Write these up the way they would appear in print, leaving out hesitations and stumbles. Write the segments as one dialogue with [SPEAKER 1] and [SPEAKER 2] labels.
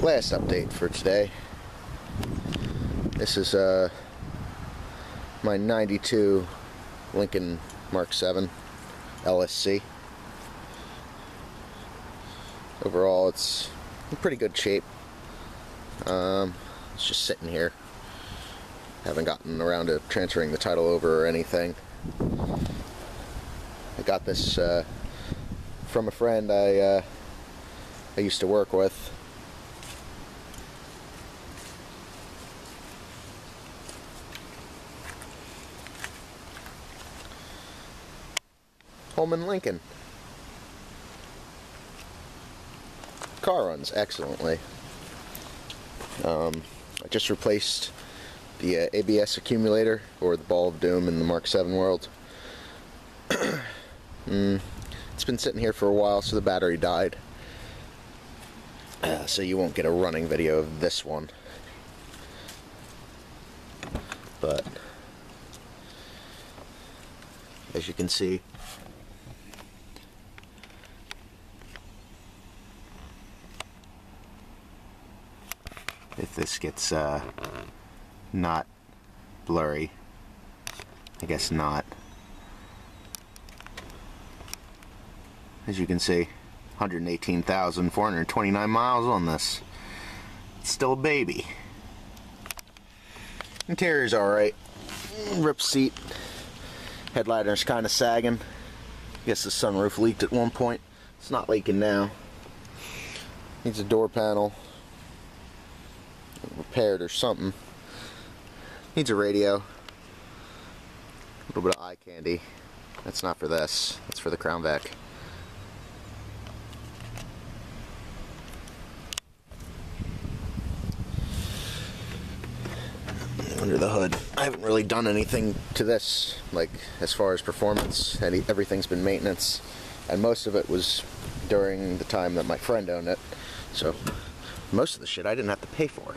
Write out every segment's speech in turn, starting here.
[SPEAKER 1] Last update for today. This is my 92 Lincoln Mark VII LSC. Overall, it's in pretty good shape. It's just sitting here. Haven't gotten around to transferring the title over or anything. I got this from a friend I used to work with. Home in Lincoln. Car runs excellently. I just replaced the ABS accumulator, or the ball of doom in the Mark VII world. It's been sitting here for a while, so the battery died. So you won't get a running video of this one. But as you can see, if this gets not blurry, I guess not. As you can see, 118,429 miles on this. It's still a baby. Interior's alright. Ripped seat. Headliner's kind of sagging. Guess the sunroof leaked at one point. It's not leaking now. Needs a door panel repaired or something. Needs a radio. A little bit of eye candy. That's not for this. That's for the Crown Vic. Under the hood, I haven't really done anything to this, like as far as performance. Everything's been maintenance, and most of it was during the time that my friend owned it, so most of the shit I didn't have to pay for.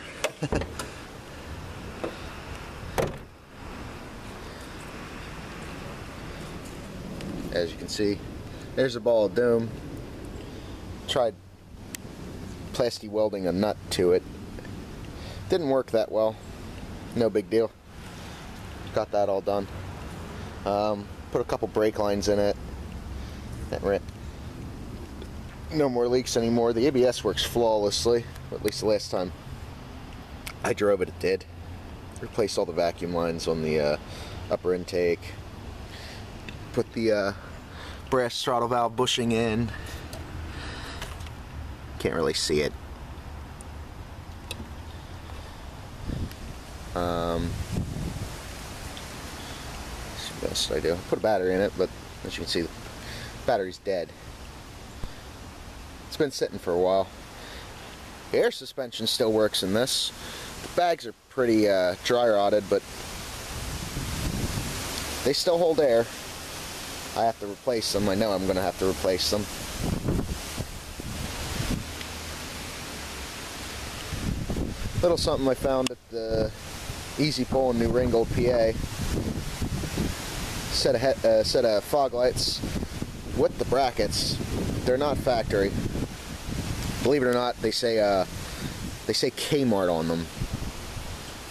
[SPEAKER 1] As you can see, there's a ball of doom. Tried plasti welding a nut to it. Didn't work that well. No big deal. Got that all done. Put a couple brake lines in it. No more leaks anymore. The ABS works flawlessly, or at least the last time I drove it, it did. Replaced all the vacuum lines on the upper intake. Put the brass throttle valve bushing in. Can't really see it. What else did I do? Put a battery in it, but as you can see, the battery's dead. It's been sitting for a while. The air suspension still works in this. The bags are pretty dry rotted, but they still hold air. I have to replace them. I know I'm going to have to replace them. Little something I found at the Easy Pull in New Ringgold, PA. Set of fog lights with the brackets. They're not factory. Believe it or not, they say Kmart on them.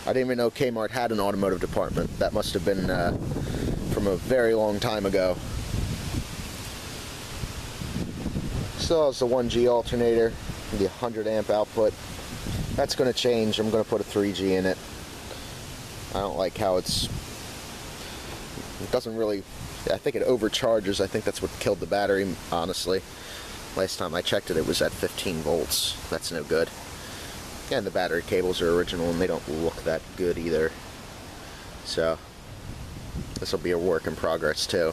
[SPEAKER 1] I didn't even know Kmart had an automotive department. That must have been from a very long time ago. Still has the 1G alternator, the 100 amp output. That's going to change. I'm going to put a 3G in it. I don't like how it doesn't really, I think it overcharges. I think that's what killed the battery, honestly. Last time I checked it, it was at 15 volts. That's no good. And the battery cables are original and they don't look that good either. So this will be a work in progress too.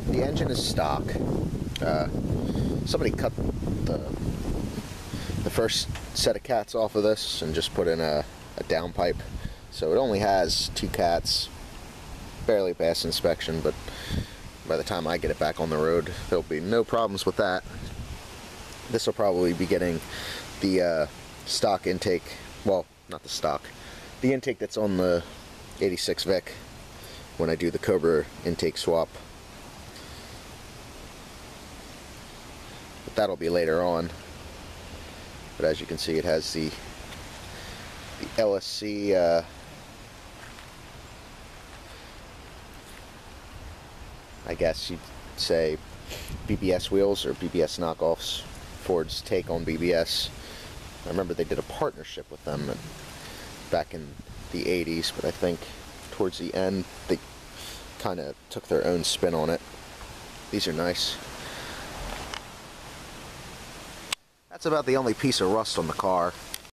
[SPEAKER 1] The engine is stock. Somebody cut the first set of cats off of this and just put in a downpipe. So it only has 2 cats. Barely passed inspection, but by the time I get it back on the road, there'll be no problems with that. This will probably be getting the stock intake, well, not the stock, the intake that's on the 86 Vic when I do the Cobra intake swap. But that'll be later on. but as you can see, it has the LSC I guess you'd say BBS wheels, or BBS knockoffs. Ford's take on BBS. I remember they did a partnership with them back in the 80s, but I think towards the end they kind of took their own spin on it. These are nice. That's about the only piece of rust on the car.